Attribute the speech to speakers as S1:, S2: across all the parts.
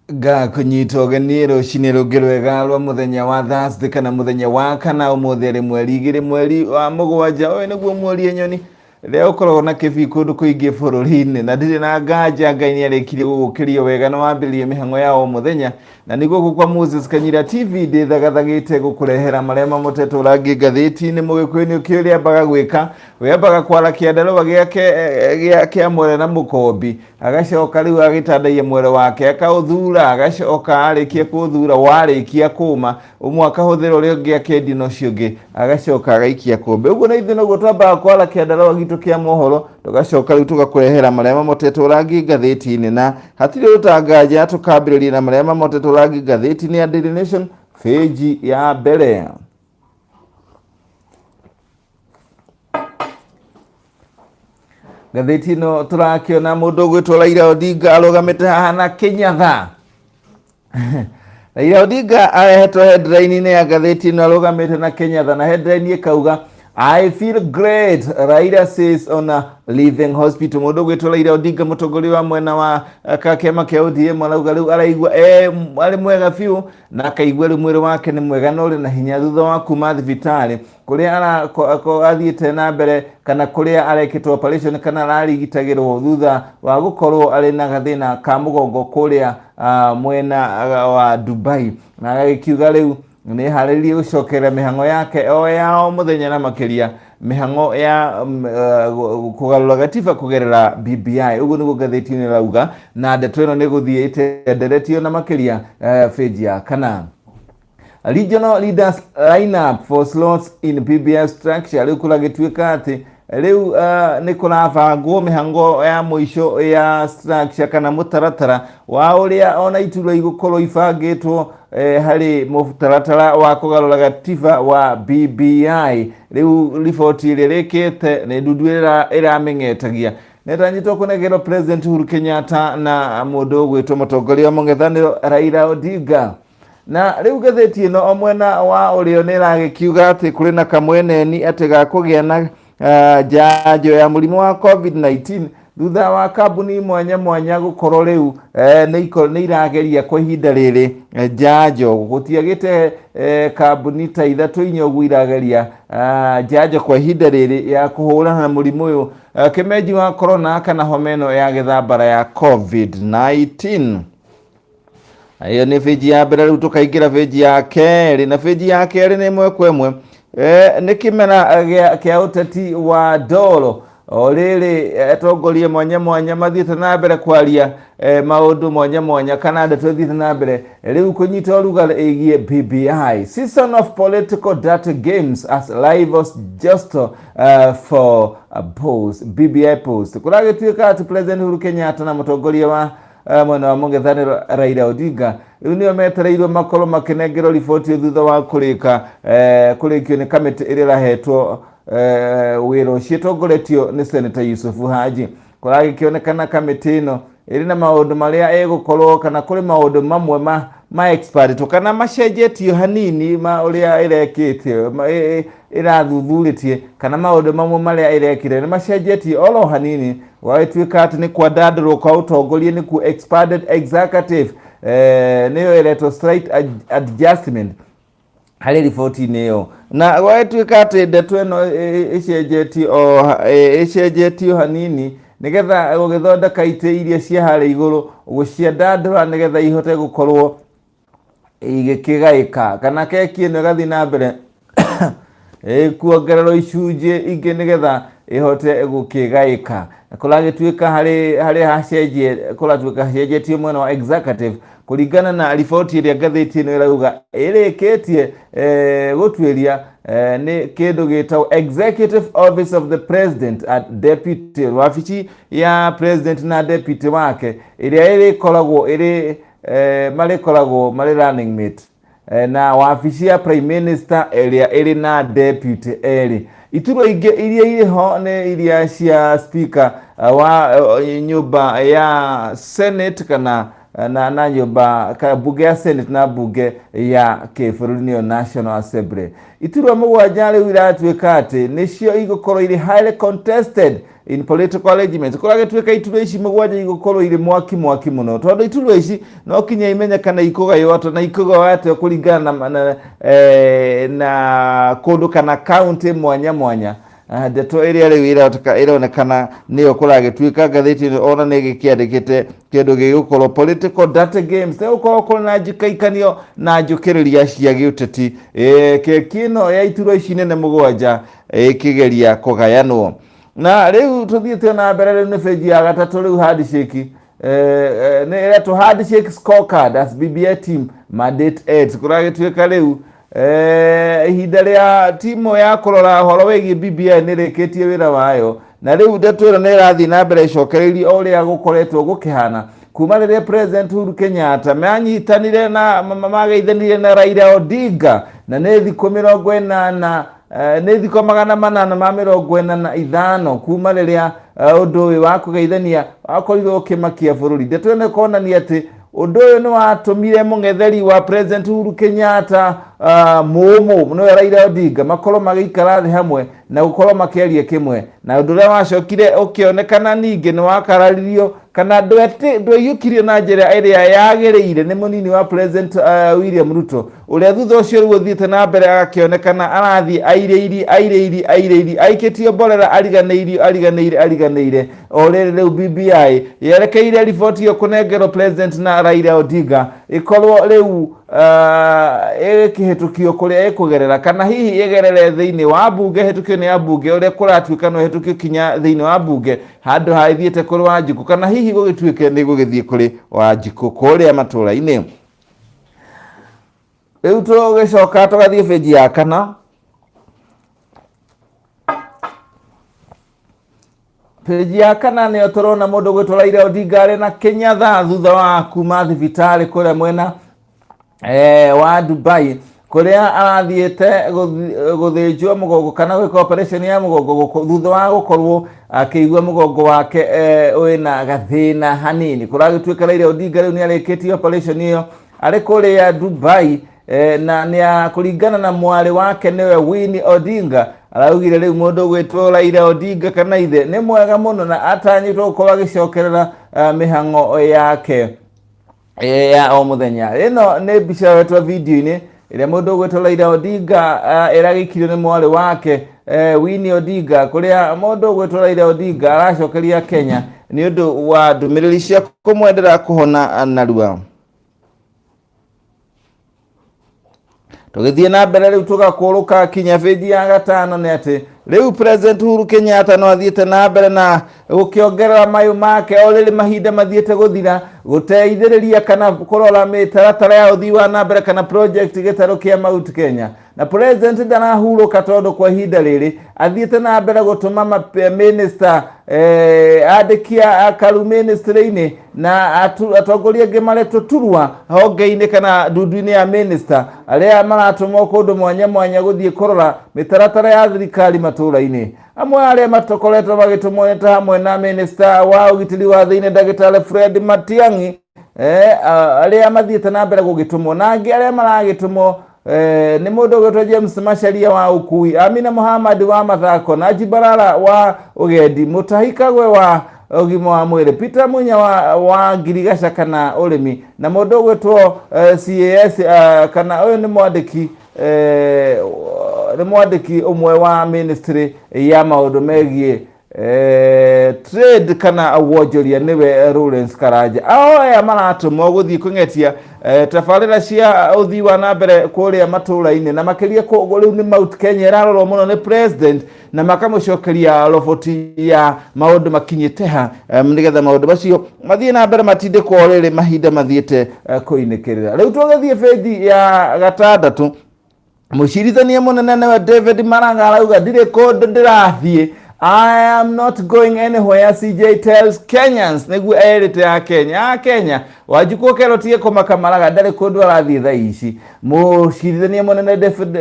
S1: ga kunyitwo ganiro shinirugiro egalwa muthenya wa Thursday kana muthenya wa kana umuthi ari mweri wa mugwanja oyo niguo mweri enyoni rĩa ukoragwo na kibi kundu kuingi bururi-ini na ndiri na nganja Ngai ni arikirie gugukiria wega na wambiririe mihang'o ya o muthenya na niguo gukwa Moses Kanyira TV ndithagathagite gukurehera maria mamutetwo rangi ngathiti-ini mugikuyu ni ukiuria mbaga gwika wembaga kwara kiandarũa gĩake amwere na mũkombi agacoka rĩu agĩtandaiya mwere wake akaũthura agacoka arĩkia kũũthura warĩkia kũma ũmwe akahũthĩra ũrĩa ũngĩ akendia na ũcio ũngĩ agacoka agaikia kũmbe. Ũguo na ithuĩ noguo twambaga kwara kĩandarũa gitũ kĩa mohoro tũgacoka rĩu tũgakũrehera marĩa mamotetwo rangi ngathĩti-inĩ na hatirĩ ũtanganja tũkambĩrĩria na marĩa mamotetwo rangi ngathĩti-inĩ ya Daily Nation page ya mbere. Gatheti ino turakiona mundu gwitwo Raila Odinga arugamite haha na kinyatha. Raila Odinga arehetwo headline-ini ya gatheti ino arugamite na kinyatha na headline ikauga I feel great, Raila says on a leaving hospital. Mundu gwitwo Raila Odinga mutongoria wa mwena wa kakema kia ODM arauga riu araigua ari mwega biu na akaigua riu mwiri wake ni mwega no ri na hinya thutha wa kuma thibitari kuria athiite na mbere kana kuria arekitwo operation kana ararigitagirwo thutha wa gukorwo ari na gathina ka mugongo kuria mwena wa Dubai na agakiuga riu ni harĩrie gucokerera mihang'o yake o yao muthenya na makiria mihang'o ya kugarura gatiba kugerera BBI. Uguo niguo gatheti-inĩ rauga na ndeto ĩno nĩ gũthiĩ ĩtenderetio na makiria page ya kana. Regional leaders line up for slots in BBI structure. Rĩu kũragĩtuĩka atĩ rĩu nĩ kũrabangwo mĩhango ya mũico ya structure kana mũtaratara wa ũrĩa ona iturwa igũkorwo ibangĩtwo harĩ mũtaratara wa kũgarũra gatiba wa BBI. Rĩu riboti ĩrĩa rĩkĩte nĩ ndundu ĩrameng'etagia nĩtanyitwo kũnegerwo President Uhuru Kenyatta na mũndũ ũgwĩtwo mũtongoria wa mũng'ethanĩro Raila Odinga. Na rĩu gatheti ĩno o mwena wa ũrĩo nĩ ĩragĩkiuga atĩ kũrĩ na kamweneni atĩ gakũgĩa na njanjo ya mũrimũ wa COVID-19 thutha wa kambuni mwanya mwanya gukorwo riu nĩ irageria kwa ihinda rĩrĩ njanjo. Gũtiagĩte kambuni ta ithatũ inya ũguo irageria njanjo kwa ihinda rĩrĩ ya kũhũrana na mũrimũ ũyũ kĩmenji wa corona kana homa ĩno ya gĩthambara ya COVID-19. Iyo nĩ page ya mbere. Rĩu tũkaingĩra page ya kerĩ na page ya kerĩ nĩ ĩmwe kwa ĩmwe nĩ kĩmera kĩa ũteti wa ndoro o rĩrĩ atongoria mwanya mwanya mathiĩte na mbere kwaria maũndũ mwanya mwanya kana ndeto thiĩte na mbere rĩu kũnyita ũrugarĩ ĩgiĩ BBI. Season of political dirty games as rivals jostle for a post BBI post. Kũragĩtuĩka atĩ President Uhuru Kenyatta na mũtongoria wa mwena wa mũng'ethanĩro Raila Odinga rĩu nĩo metereirwo makorwo makĩnengerwo riboti thutha wa kũrĩkio nĩ kamĩtĩ ĩrĩa ĩrahetwo wĩra ũcio ĩtongoretio nĩ Senator Yusuf Haji. Kũragĩkĩonekana kamĩtĩ ĩno ĩrĩ na maũndũ marĩa ĩgũkorwo kana kũrĩ maũndũ mamwe ma expert kana macenjetio hanini ma ũrĩa ĩrekĩte ĩrathuthurĩtie kana maũndũ mamwe marĩa ĩrekire nĩ macenjetio oro hanini. Wagĩtuĩka atĩ nĩ kwandandũrwo kwa ũtongoria nĩkuo expanded executive nĩyo ĩretwo slight adjustment harĩ riboti-inĩ ĩyo. Na gwagĩtuĩka atĩ ndeto ĩno ĩcenjetio hanini nĩgetha gũgĩthondeka itĩ iria cia harĩa igũrũ gũciandandũra nĩgetha ihote gũkorwo igĩkĩgaĩka kana keki ĩno ĩgathiĩ na mbere kuongererwo icunjĩ ingĩ nĩgetha ihote gũkĩgaĩka. Kũragĩtuĩka harĩ hacenjetio mwena wa executive kũringana na riboti ĩrĩa ngathĩti ĩno ĩrauga ĩrĩkĩtie gũtuĩria nĩ kĩndũ gĩtagwo Executive Office of the President at Deputy, wabici ya President na Deputy wake ĩrĩa marĩkoragwo marĩ running mate na wabici ya Prime Minister ĩrĩa ĩrĩ na Deputy erĩ. Iturwa ingĩ iria irĩho nĩ iria cia speaker wa nyũmba ya Senate kana na nyũmba bunge ya Senate na bunge ya kĩbũrũri National Assembly. Iturwa mũgwanja rĩu iratuĩka atĩ nĩcio igũkorwo irĩ highly contested in political arrangements kurage tweka ituro ici mugwanja igukorwo ire mwaki muno tondu ituro ici no kinya imenya kana ikugayo na ikugayo kuringana na kundu kana county mwanya ndeto iria riu ironekana niyo kuragituika ngathiti ona nigikiandikite kindu gigukorwo political data games ne ukorwo kuri na njikaikanio na njukiriria cia giuteti kekino ya ituro ici nene mugwanja ikigeria kugayanwo na riu tuthiite na mbere riu ni page ya gatatu riu handshake ne ira to handshake scorecard as BBI team mandate 8 kuragituika riu ihinda ria timu ya kurora horo wegi BBI nireketie wira wayo na riu ndeto ne irathi na mbere icokereria uria gukoretwo gukihana kuma rĩrĩa President Uhuru Kenyatta manyitanire na mageithanire na Raila Odinga na nĩ thikũ 40 nĩ thikũ 845 kuma rĩrĩa ũndũ ũyũ wa kũgeithania wakorirwo ũkĩmakia bũrũri ndeto ĩno ĩkonania atĩ ũndũ ũyũ nĩ watũmire mũng'etheri wa President Uhuru Kenyatta mũmũ no Raila Odinga makorwo magĩikara thĩ hamwe na gũkorwo makĩaria kĩmwe na ũndũ ũrĩa wacokire ũkĩonekana ningĩ nĩ wakararirio kana ndũiyũkirio na njĩra ĩrĩa yagĩrĩire nĩ mũnini wa President William Ruto ũrĩa thutha ũcio rĩu ũthiĩte na mbere agakĩonekana arathiĩ airĩiri aikĩtio mborera ariganĩire o rĩu BBI yerekeire riboti ĩyo kũnengerwo President na Raila Odinga ĩkorwo rĩu ĩkĩhetũkio kũrĩa ĩkũgerera kana hihi ĩgerere thĩinĩ wa mbunge hetũkio nĩ ya mbunge ũrĩa kũratuĩka no hetũkio kinya thĩinĩ wa mbunge handũ ha ithiĩte kũrĩ Wanjikũ kana hihi gũgĩtuĩke nĩ gũgĩthiĩ kũrĩ Wanjikũ kũrĩa matũũra-inĩ rĩu tũgĩcoka tũgathiĩ page ya kana page ya kana nĩyo tũrona mũndũ gwĩtwo Raila Odinga arĩ na Kenyatta thutha wa kuma thibitarĩ kũrĩa mwena wa Dubai kuria arathiete guthĩnjwo mũgongo kana gwĩka operation ya mũgongo thutha wa gukorwo akĩigua mũgongo wake wĩna gathĩna hanini kuragĩtuĩka Raila Odinga rĩu nĩ arĩkĩtie operation ĩyo arĩ kũrĩa Dubai na nĩ kũringana na mwarĩ wake nĩwe Winnie Odinga araugire rĩu mũndũ gwĩtwo Raila Odinga kana ithe nĩ mwega mũno na atanyĩtwo gũkorwo agĩcokerera mĩhang'o yake ya o muthenya ĩno nĩ mbica wetwa video-inĩ ĩrĩa mũndũ gwĩtwo Raila Odinga ĩragĩkirio nĩ mwarĩ wake Winnie Odinga kũrĩa mũndũ gwĩtwo Raila Odinga aracokeria Kenya nĩ ũndũ wa ndũmĩrĩri cia kũmwendera kũhona narua tũgĩthiĩ na mbere rĩu tũgakũrũka kinya page ya gatano nĩ atĩ rĩu President Uhuru Kenyatta no athiĩte na mbere na gũkĩongerera mayũ make o rĩrĩ mahinda mathiĩte gũthira gũteithĩrĩria kana kũrora mĩtaratara ya ũthii wa na mbere kana project gĩtarũ kĩa Mount Kenya na President ndanahurũka tondũ kwa ihinda rĩrĩ athiĩte na mbere gũtũma minister andĩkia akaru ministry-inĩ na atongoria angĩ maretwo turwa honge-inĩ kana ndundu-inĩ ya minister arĩa maratũmwo kũndũ mwanya gũthiĩ kũrora mĩtaratara ya thirikari matũũra-inĩ amwe arĩa matokoretwo magĩtũmwo nĩ ta hamwe na minister wa ũgitĩri wa thĩinĩ ndagĩtarĩ Fred Matiang'i arĩa mathiĩte na mbere gũgĩtũmwo na angĩ arĩa maragĩtũmwo nĩ mũndũ gwĩtwo James Macharia wa ũkui Amina Mohammed wa mathako na Jibarara wa ũgendi Mutahi Kagwe wa ũgima wa mwĩrĩ Peter Munya wa ngirigaca kana ũrĩmi na mũndũ gwĩtwo CAS kana ũyũ nĩ mwandĩki ũmwe wa ministry ya maũndũ megiĩ trade kana wonjoria niwe Lawrence Karanja aya maratũmwo gũthiĩ kũng'etia tabarĩra cia ũthii wa na mbere kũrĩa matũũra-inĩ na makĩria rĩu nĩ Mount Kenya ĩrarorwo mũno nĩ President na makamũcokeria roboti ya maũndũ makinyĩte ha nĩgetha maũndũ macio mathiĩ na mbere matindĩkwo rĩrĩ mahinda mathiĩte kũinĩkĩrĩra rĩu tũgĩthiĩ page ya gatandatũ mũcirithania mũnene nĩwe David Maraga arauga ndirĩ kũndũ ndĩrathiĩ I am not going anywhere, CJ tells Kenyans. Nĩguo erĩte Kenya Wanjikũ kerotie kũmaka Maraga ndarĩ kũndũ arathiĩ thaa ici mũcirithania mũnene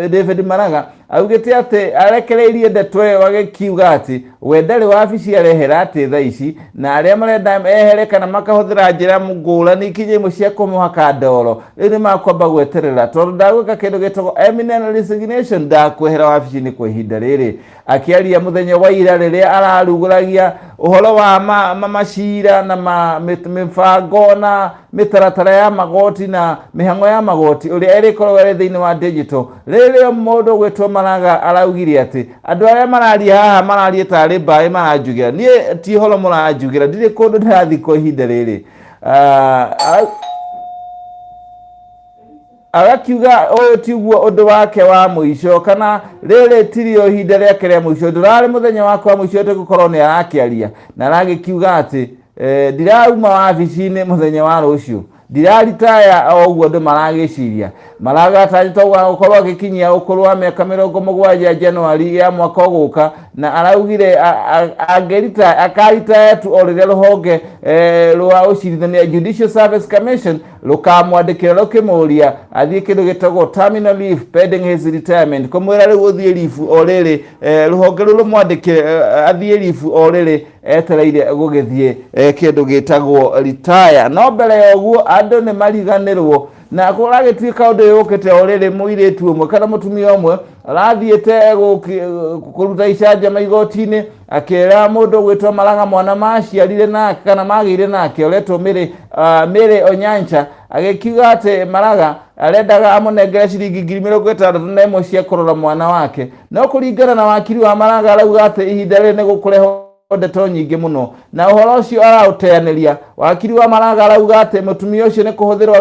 S1: David Maraga augite ati arekereirie Ndetwe wagikiuga ati we ndari wabici arehera ati thaa ici na aria marenda ehere kana makahuthira njira ngurani ikinye imwe cia kumuhaka ndoro riu ni makwamba gweterera tondu ndagwika kindu gitagwo eminent resignation ndakwehera wabici-ini kwa ihinda riri. Akiaria muthenya wa ira riria araruguragia uhoro wa macira na mibango na mitaratara ya magoti na mihango ya magoti uria irikorwo iri thiini wa digital ririo mundu gwitwo Maraga araugire ati andu aria mararia haha mararia tari mbae maranjugira nie ti horo muranjugira ndiri kundu ndirathi kwa ihinda riri. Agakiuga uyu tiguo undu wake wa muico kana riri tirio ihinda riake ria muico ndurari muthenya wake wa muico gukorwo ni arakiaria na aragikiuga ati ndirauma wabici-ini muthenya wa rucio ndiraritaya oguo ndu maragiciria Maraga atanyitwo gukorwo agikinyia ukuru wa miaka 70 Januari ya mwaka uguka na araugire akaritaya tu oriria ruhonge rwa ucirithania Judicial Service Commission rukamwandikira rukimuria athie kindu gitagwo terminal leave pending his retirement kumwira riu uthie leave oriri ruhonge ruru rumwandikire athie leave oriri etereire gugithie kindu gitagwo retire. No mbere ya uguo andu ni mariganirwo na kuragituika undu yukite oriri muiritu umwe kana mutumia umwe arathiete kuruta icanja maigoti-ini akira mundu gwitwo Maraga mwana maciarire nake kana magire nake uretwo Mary Onyancha agikiuga ati Maraga arendaga amunengere ciringi 61,000 cia kurora mwana wake no kuringana na wakiri wa Maraga arauga ati ihinda riri ni gukureho ndeto nyingi muno na uhoro ucio arauteaniria. Wakiri wa Maraga arauga ati mutumia ucio ni kuhuthirwo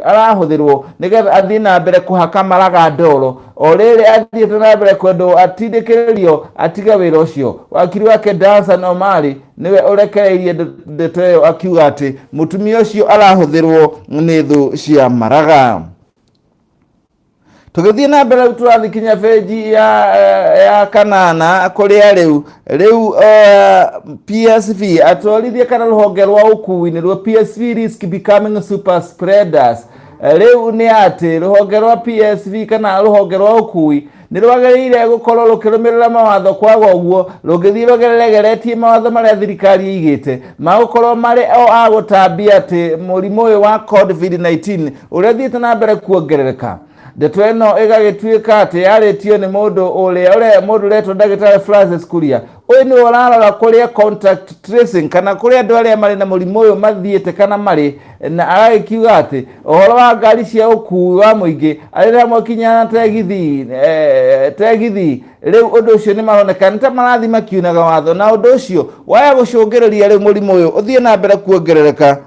S1: arahuthirwo nigetha athie na mbere kuhaka Maraga ndoro oriri athiete na mbere kwendo atindikiririo atiga wira ucio. Wakiri wake Dansan Omari niwe urekereirie ndeto iyo akiuga ati mutumia ucio arahuthirwo ni thu cia Maraga. Tugithie na mbere turathikinya feji ya kanana kuria riu PSV atwarithie kana ruhonge rwa ukui ni rwa PSV risk becoming super spreaders. Riu ni ati ruhonge rwa PSV kana ruhonge rwa ukui ni rwagereire gukorwo rukirumirira mawatho kwaga uguo rungithie rugeregeretie mawatho maria thirikari igite magukorwo mari o agutambia ati murimu uyu wa COVID-19 uria thiete na mbere kuongerereka. Ndeto ino igagituika ati yaritio ni mundu uria mundu retwo Ndagitari Francis Kuria uyu ni urarora kuria contact tracing kana kuria andu aria mari na murimu uyu mathiete kana mari na aragikiuga ati uhoro wa ngari cia ukui wa muingi arira mwakinya tegithi riu undu ucio ni maronekana ta marathi makiunaga watho na undu ucio waya gucungiriria riu murimu uyu uthie na mbere kuongerereka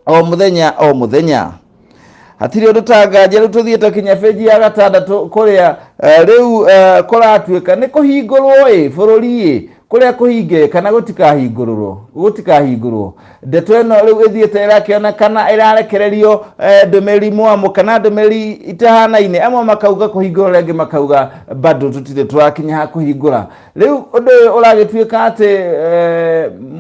S1: o muthenya. Hatiri undu tangaje riu tuthiete kinya feji ya gatandatu kuria riu kuratuika ni kuhingurwo bururi kuria kuhinge kana gutikahingurwo. Ndeto ino riu ithiete irakiona kana irarekererio ndumeri mwamu kana ndumeri itahanaine amwe makauga kuhingurwo rengi makauga bado tutire twakinya ha kuhingura. Riu undu uragituika ati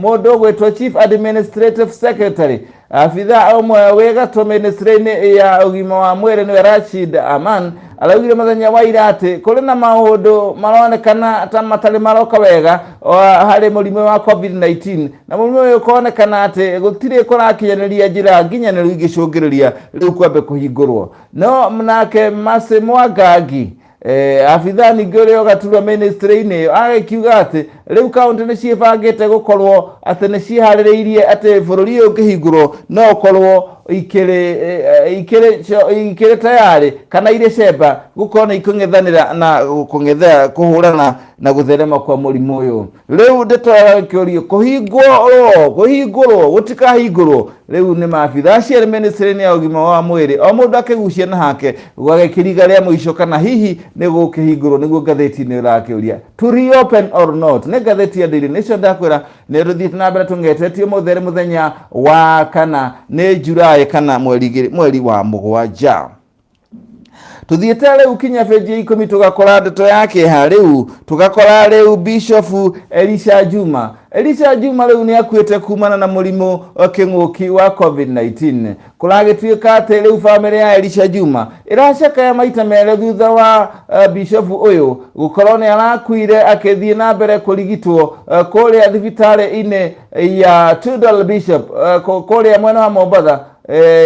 S1: mundu gwitwo Chief Administrative Secretary afitha umwe wega ministry-ini ya ugima wa mwiri ni Rashid Aman araugire muthenya wa ira ati kuri na maundu maronekana ta matari maroka wega hari murimu wa COVID-19 na murimu uyu konekana ati gutire kurakinyaniria njira nginyaniru igicungiriria riu kwambe kuhingurwo. No Mwanake Mwangangi afitha ningi uria ugaturwa ministry-ini agikiuga ati riu kaunti ni ciebangite gukorwo ati ni cihaririirie ati bururi uyu ukihingurwo no ukorwo ikire tayari kana ire cemba gukorwo na ikung'ethanira na kuhurana na gutherema kwa murimu uyu. Riu ndeto kiurio kuhingurwo gutikahingurwo riu ni mabitha cia ministry-ini ya ugima wa mwiri o mundu akigucia na hake gwagikiriga ria muico kana hihi ni gukihingurwo niguo ngatheti-ini irakiuria to reopen or not. Ni ngatheti ya Daily Nation ndakwira ni ruthiete na mbere tungetetio muthenya wa kana ni Julai kana mweri wa mugwanja. tuthiete riu kinya feji 10 tugakora ndeto yake ha riu tugakora riu Bishop Elisha Juma riu ni akuite kumana na murimu king'uki wa COVID-19 kuragituika ati riu family ya Elisha Juma iracaka ya maita mere thutha wa Bishop uyu gukorwo ni arakuire akithie na mbere kurigitwo kuria thibitari ine ya Tudor Bishop kuria mwena wa Mombasa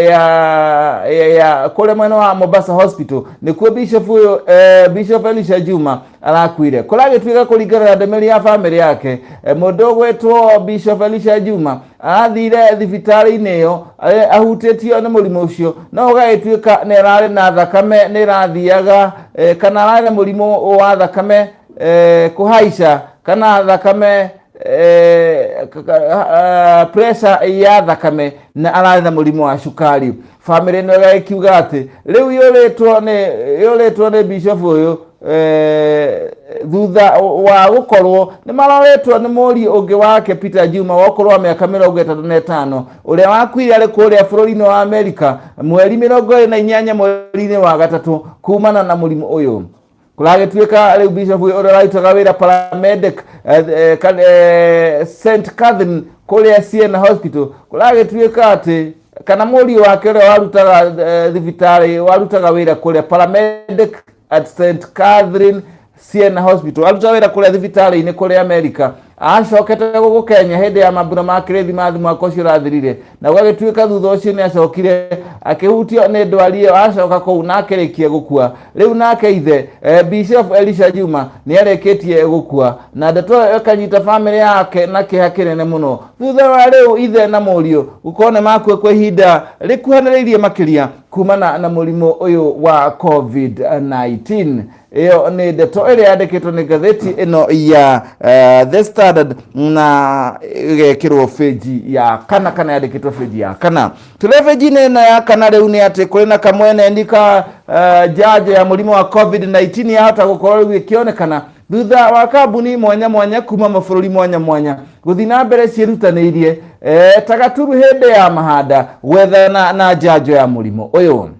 S1: ya kule mwena wa Mombasa Hospital nikuo Bishop uyu Bishop Elisha Juma arakuire kuragituika kuringana na ndemeri ya family yake mundu gwetwo Bishop Elisha Juma athire thibitari ine yo ahutitio ni murimu ucio no gagituika ni rari na thakame ni rathiaga kana rari murimu wa thakame kuhaica kana thakame pressure ya thakame na arari na murimu wa shukari. Family no gakiuga ati riu yoretwo ni Bishop uyu thutha wa gukorwo ni maroretwo ni muri ungi wake Peter Juma wakorwo wa miaka 35 uria wakuire ari kuria bururi-ini wa America mweri 28 mweri-ini wa gatatu kumana na murimu uyu. Kuragituika riu Bishop uyu uria raitaga wira paramedic St Catherine kuria Siena Hospital kuragituika ati kana muri wake uria warutaga thibitari warutaga wira kuria paramedic at St Catherine Siena Hospital arutaga wira kuria thibitari ine kuria America acokete guku Kenya hindi ya mambura ma Christmas mwaka ucio rathirire na gwagituika thutha ucio ni acokire akihutio ni ndwari iyo acoka kuu na akirikie gukua riu nake ithe Bishop Elisha Juma ni areketie gukua na ndeto ikanyita family yake na kiha kinene muno thutha wa riu ithe na murio gukone makwe kwa ihinda rikuhaniriirie makiria kumana na murimu uyu wa COVID-19. Iyo ni ndeto iria yandikitwo ni gatheti ino ya The Standard na igekirwo feji ya kana yandikitwo feji ya kana. Televisheni ino ya kana riu ni ati kuri na kamwene ndika jaji ya murimu wa COVID-19 yahota gukorwo ikionekana thutha wa kambuni mwanya kuma mabururi mwanya guthi na mbere ciirutaniirie tagaturu hindi ya mahanda wethana na jajo ya murimu uyu.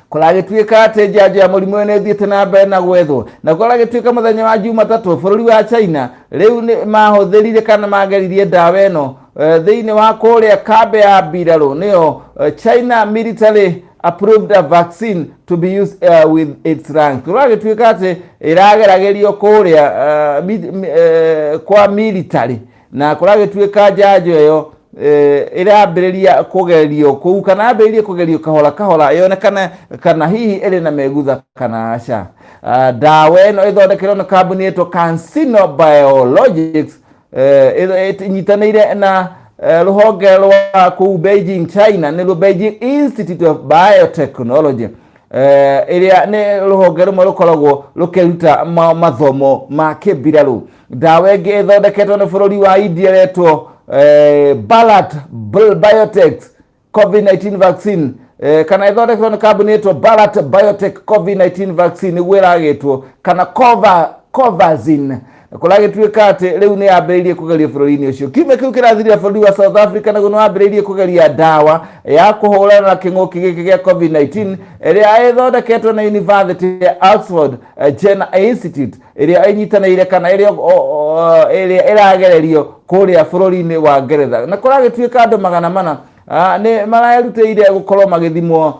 S1: Kuragituika ati jajo ya murimu ni thiete na mbere na gwethwo na kuragituika muthenya wa Jumatatu bururi wa China riu ni mahuthirire kana mageririe ndawa ino thiini wa kuria kambe ya mbiraru niyo China military approved a vaccine to be used with its rank. Kuragituika ati irageragerio kuria kwa military na kuragituika jajo yo irambiriria kugerio kuu kana ambiririe kugerio kahora yonekana kana hihi iri na megutha kana aca. Dawa ino ithondekirwo na kambuni yetwo Cancino Biologics inyitanire na ruhonge rwa kuu Beijing China ni Beijing Institute of Biotechnology iria ni ruhonge rumwe rukoragwo rukiruta mathomo ma kibiraru. Dawa ingi ithondeketwo ni bururi wa India retwo Bharat Biotech COVID-19 vaccine kana ithondeketwo ni kambuni yetwo Bharat Biotech COVID-19 vaccine igwiragitwo kana Covaxin kuragituika ati riu ni ambiririe kugeria bururi-ini ucio. Kiume kiu kirathirira bururi wa South Africa naguo ni ambiririe kugeria dawa ya kuhurana na king'uki giki gia COVID-19 iria ithondeketwo na University ya Oxford Jenner Institute iria inyitanire kana iria iragererio kuria bururi-ini wa Ngeretha na kuragituika andu magana mana ni mararutire gukorwo magithimwo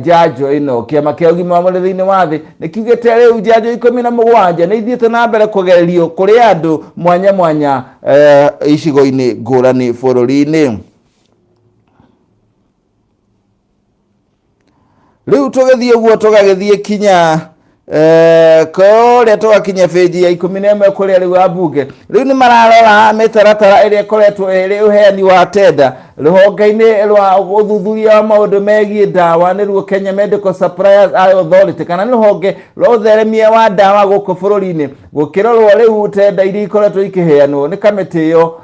S1: jajo ino kiama kia ugima wa mwiri thiini wa thi ni kiugite riu jajo 17 ni ithiete na mbere kugererio kuri andu mwanya icigo-ini ngurani bururi-ini. Riu tugithie guo tugagithie kinya kuria tugakinya feji ya 11 kuria riu abunge riu ni mararora mitaratara iria koretwo iri uheani wa tenda ruhonge-ini rwa uthuthuria wa maundu megie dawa ni ruo Kenya Medical Suppliers Authority kana ni ruhonge rwa utheremia wa dawa guku bururi-ini gukirorwo riu tenda iria ikoretwo ikiheanwo ni kamiti iyo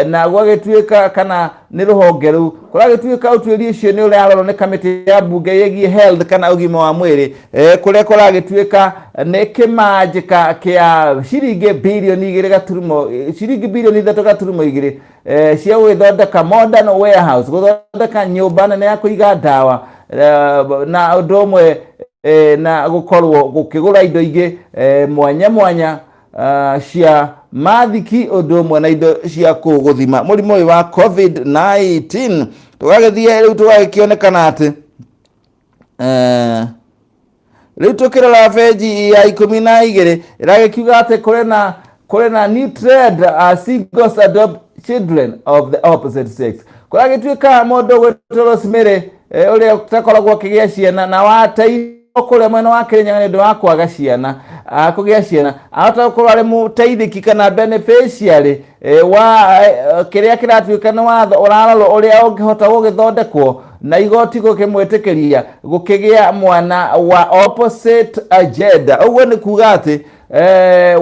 S1: na gwagituika kana ni ruhonge ru kuragituika utwiri ucio ni urarorwo ni kamiti ya bunge yegie health kana ugima wa mwiri kuria kuragituika ni kimanjika kia shiringi bilioni 2 shiringi bilioni 3.2 cia gwithondeka modern warehouse guthondeka nyumba nene ya kuiga dawa na undu umwe na gukorwo gukigura indo ingi mwanya mwanya cia mathiki undu mwe na indo cia kuguthima murimu uyu wa COVID-19 tugagithie riu tugagikionekana ati riu tukirora feji ya 12 iragikiuga ati kuri na new trend singles adopt children of the opposite sex kuragituika mundu gwitwo Rosemary uria utakoragwo akigia ciana na watai okore mwena wa Kenya ndio wakwaga ciana kugia ciana ahota gukorwo ari muteithiki kana beneficiary wa kiria kiratuika ni watho uraralo uria ungihota gugithondekwo na igoti gukimwitikiria gukigia mwana wa opposite agenda uguo ni kuga ati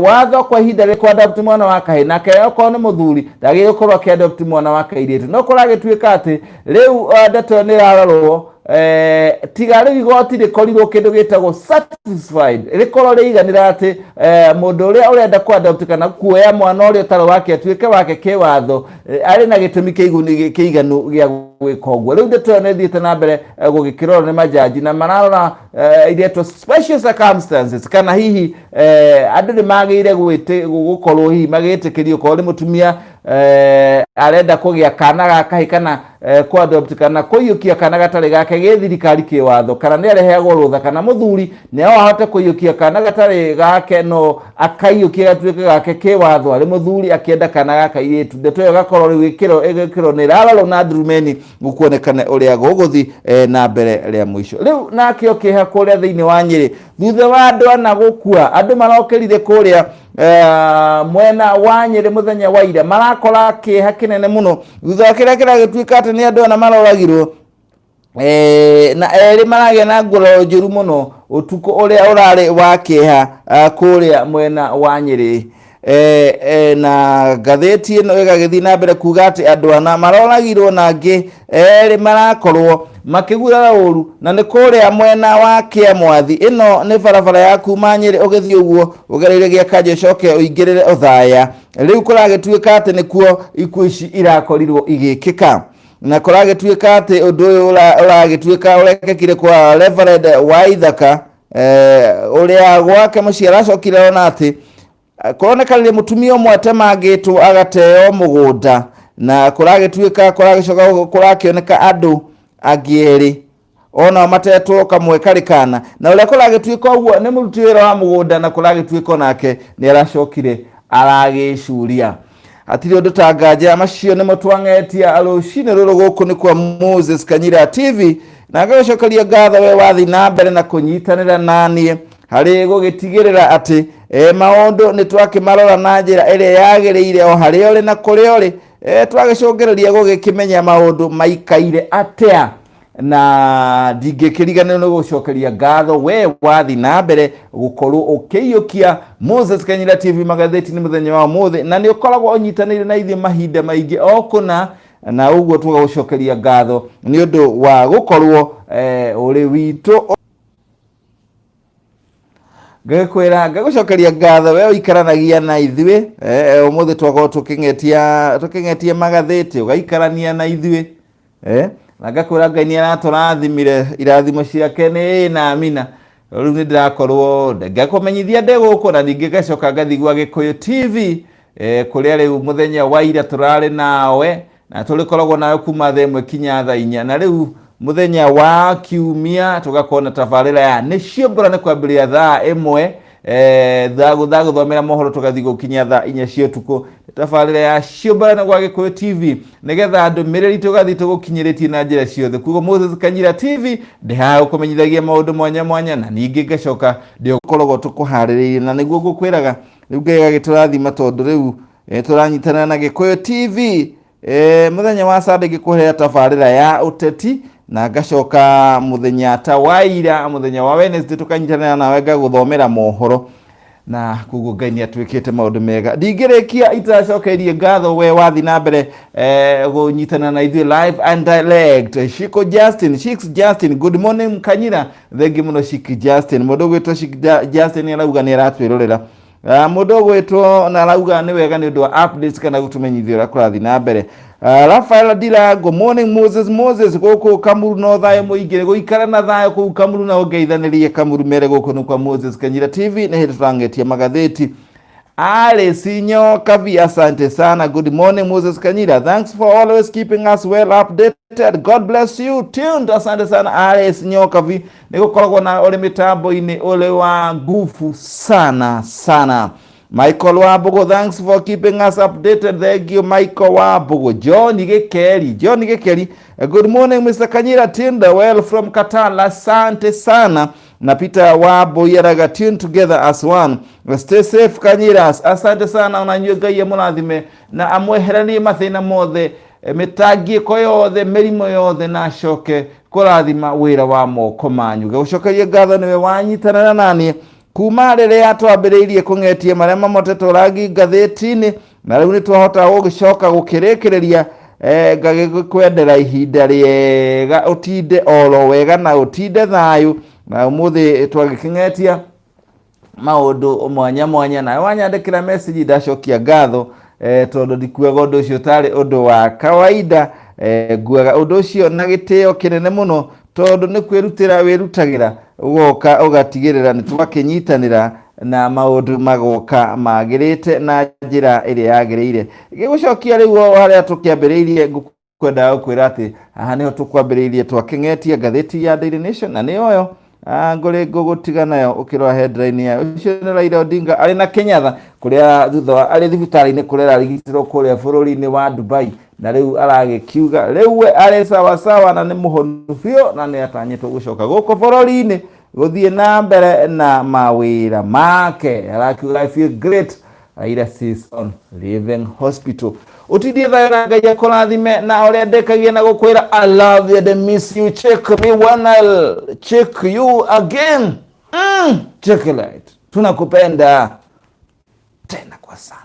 S1: watho kwa ihinda ri adopt mwana wa kahi nake okorwo ni muthuri ndagire gukorwo akiadopt mwana wa kairitu no kuragituika ati riu ndeto ni rarorwo tiga riu igoti rikorirwo kindu gitagwo satisfied rikorwo riiganira ati mundu uria urenda ku adopt kana kuoya mwana uria utaro wake atuike wake kiwatho ari na gitumi kiiganu gia gwika uguo riu ndeto ni thiite na mbere gugikirorwo ni majaji na mararora ireto special circumstances kana hihi andu ni magire gukorwo hihi magitikirio ko ri mutumia arenda kugia kana gaka kana ku adopt kana kuyukia kana gatari gake githirikari kiwatho kana ni areheagwo rutha kana muthuri ni ahote kuyukia kana gatari gake no akayukia gatuike gake kiwatho ari muthuri akienda kana gaka iritu ndeto yo gakorwo rigikiro ni raralo na ndrumeni gukuonekane uria guguthi na mbere ria mwisho riu nakio kiha kuria thiini wa Nyiri thutha wa andu ana gukua andu marokerire kuria mwena wa Nyiri muthenya wa ira marakora kiha kinene muno thutha kiria kiragituika ati ni andu ana maroragirwo na eri maragia na ngoro njuru muno utuko uria urari wa kiha kuria mwena wa Nyiri na gatheti ino igagithii na mbere kuga ati andu ana maroragirwo na angi eri marakorwo makigurara uru na ni kuria mwena wa Kiamwathi ino ni barabara ya kuma Nyiri ugithii uguo ugereire gia kaje coke uingirire uthaya riu kuragituika ati nikuo ikuo ici irakorirwo igikika na kuragituika ati undu uyu uragituika urekekire kwa Reverend Waithaka uria gwake muciara acokire ona ati kuronekanire mutumia umwe atemangitwo agateo mugunda na kuragituika kuragicoka kurakioneka andu agieri ona matetwo kamwe karikana na uria kuragituika uguo ni muruti wira wa mugunda na kuragituika nake ni aracokire aragicuria atiri undu tanganja macio ni mutwangetia arucine ruru guku ni kwa Moses Kanyira TV na ngacokeria ngatho we wathi na mbere na kunyitanira nanie hari gugitigirira ati maundu ni twakimarora na njira iria yagiriire o hari ori na kuri ori twagicungereria gugikimenya maundu maikaire atia na ndingikiriganira no gucokeria ngatho we wathi na mbere gukorwo ukiyukia Moses Kanyira TV magatheti ni muthenya wa muthi na ni ukoragwo unyitanire na ithie mahinda maingi okuna na uguo tugagucokeria ngatho ni undu wa gukorwo uri witu gakwira gagucokeria ngatho we uikaranagia na ithue umuthi twakorwo tukingetia magatheti ugaikarania na ithue na gakwira Ngai ni araturathimire irathimo ciake ni na amina riu ni ndirakorwo ngakumenyithia ndeguko na ningi gacoka ngathigwa Gikuyu TV kuria riu muthenya wa ira turari nawe na tulikoragwo nawe kuma thaa 1 kinya thaa 4 na riu muthenya wa kiumia tugakona tabarira ya nicio mbura ni kwambiria thaa 1 thagu thomera mohoro tugathi gukinya thaa 4 cia tuko tabarira ya ciobara na gwa Gikuyu TV nigetha andu miriri tugathi tugukinyiritie na njira ciothe kugo Moses Kanyira TV ndiha ukumenyithagia maundu mwanya mwanya na ningi ngacoka ndio korogwo tukuhariririe na niguo gukwiraga riu ngega giturathima tondu riu turanyitana na Gikuyu TV muthenya wa Sunday gikuhera tabarira ya uteti na ngacoka muthenya ta waira muthenya wa Wednesday tukanyitana nawe ngaguthomera mohoro na kugo Ngai ni atwikite maundu mega ndingirikia itacokerie ngatho we wathi na mbere gunyitana na ithuĩ live and direct Shiko Justin good morning Kanyira thengi muno Shiki Justin mundu gwitwo Shiki Justin arauga ni aratwirorera mudogo wetu na lauga ni wega ni ndo updates kana gutumenyithio ra kurathi na mbere. Rafael Adila, good morning Moses goko Kamuru no thayo muingire guikara na thayo ku Kamuru na ongeithanirie Kamuru mere goko no kwa Moses Kanyira TV ne hitangetie magatheti. Ale sinyo kavi, asante sana. Good morning Moses Kanyira, thanks for always keeping us well updated, God bless you. Tuned, asante sana Ale sinyo kavi, niko koragwo na ole mitambo ini ole wa nguvu sana sana. Michael Wabugo, thanks for keeping us updated. Thank you Michael Wabugo. John Igekeli, good morning Mr. Kanyira, tuned well from Qatar, asante sana. Na Peter Wabo yaraga tune together as one. Stay safe Kanyiras, asante sana. Unanyuga ye munathime na amweheranie mathina mothe, metagie ko yothe, mirimo yothe na shoke kurathima wira wa moko manyu. Gucokerie ngatho niwe wanyitana na nani kuma rĩrĩa twambĩrĩirie kũng'etie marĩa mamotetwo rangi ngathĩti-inĩ, na rĩu nĩ twahota gũgĩcoka gũkĩrĩkĩrĩria ngagĩkwendera ihinda rĩega, ũtinde oro wega na ũtinde thayũ. Na umuthi twagĩkĩng'etia maũndũ mwanya mwanya, na wanyandĩkĩra message ndacokia ngatho tondũ ndikuaga ũndũ ũcio tarĩ ũndũ wa kawaida. Nguaga ũndũ ũcio na gĩtĩo kĩnene mũno tondũ nĩ kwĩrutĩra wĩrutagĩra ũgoka ũgatigĩrĩra nĩ twakĩnyitanĩra na maũndũ magoka magĩrĩte na njĩra ĩrĩa yagĩrĩire. Gĩgũcokia rĩu harĩa tũkĩambĩrĩirie, ngũkwenda gũkwĩra atĩ haha nĩho tũkwambĩrĩirie twakĩng'etia ngathĩti ya Daily Nation, na nĩyo ngore ngũgũtiga nayo ukirora headline ya ucio nĩ Raila Odinga arĩ na Kenyatta, kuria thutha arĩ thibitarĩ-inĩ kuria arigitirwo kuria bũrũri-inĩ wa Dubai, na rĩu aragĩkiuga rĩu we arĩ sawa sawa na nĩ mũhonu biũ na nĩ atanyĩtwo gũcoka gũkũ bũrũri-inĩ gũthiĩ na mbere na mawĩra make. Arakiuga I feel great, Raila says on Living Hospital. Utidie thayo na Ngai akũrathime, na ũrĩa ndekagia na gũkwĩra I love you and miss you, check me when I'll check you again. Check it, tunakupenda tena kwa sana.